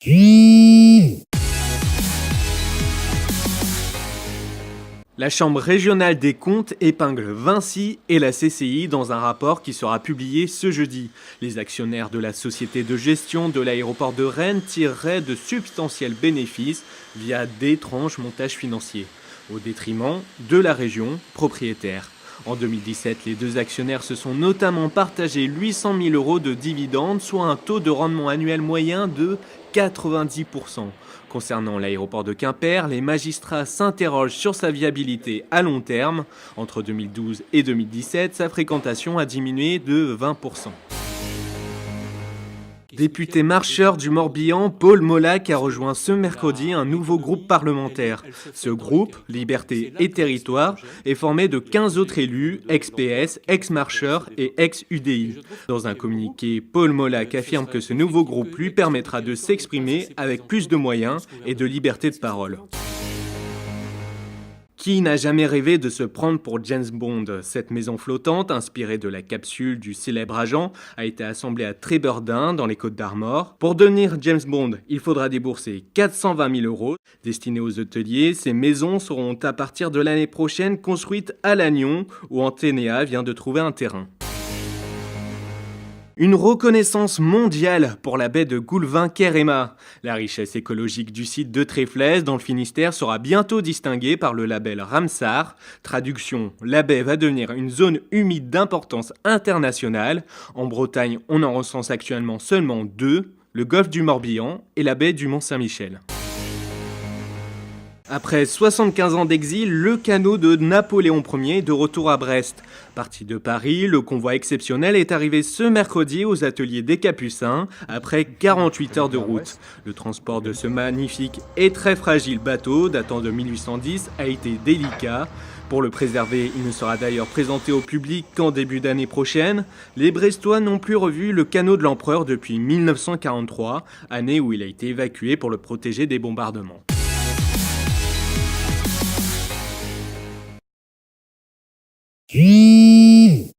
La Chambre régionale des comptes épingle Vinci et la CCI dans un rapport qui sera publié ce jeudi. Les actionnaires de la société de gestion de l'aéroport de Rennes tireraient de substantiels bénéfices via d'étranges montages financiers, au détriment de la région propriétaire. En 2017, les deux actionnaires se sont notamment partagés 800 000 € de dividendes, soit un taux de rendement annuel moyen de 90%. Concernant l'aéroport de Quimper, les magistrats s'interrogent sur sa viabilité à long terme. Entre 2012 et 2017, sa fréquentation a diminué de 20%. Député marcheur du Morbihan, Paul Molac a rejoint ce mercredi un nouveau groupe parlementaire. Ce groupe, Liberté et Territoire, est formé de 15 autres élus, ex-PS, ex-marcheurs et ex-UDI. Dans un communiqué, Paul Molac affirme que ce nouveau groupe lui permettra de s'exprimer avec plus de moyens et de liberté de parole. Qui n'a jamais rêvé de se prendre pour James Bond? Cette maison flottante, inspirée de la capsule du célèbre agent, a été assemblée à Trébordin, dans les Côtes-d'Armor. Pour devenir James Bond, il faudra débourser 420 000 €. Destinées aux hôteliers, ces maisons seront à partir de l'année prochaine construites à Lannion, où Antenea vient de trouver un terrain. Une reconnaissance mondiale pour la baie de Goulvin-Kerema. La richesse écologique du site de Tréflez dans le Finistère sera bientôt distinguée par le label Ramsar. Traduction, la baie va devenir une zone humide d'importance internationale. En Bretagne, on en recense actuellement seulement deux, le golfe du Morbihan et la baie du Mont-Saint-Michel. Après 75 ans d'exil, le canot de Napoléon Ier est de retour à Brest. Parti de Paris, le convoi exceptionnel est arrivé ce mercredi aux ateliers des Capucins après 48 heures de route. Le transport de ce magnifique et très fragile bateau, datant de 1810, a été délicat. Pour le préserver, il ne sera d'ailleurs présenté au public qu'en début d'année prochaine. Les Brestois n'ont plus revu le canot de l'Empereur depuis 1943, année où il a été évacué pour le protéger des bombardements.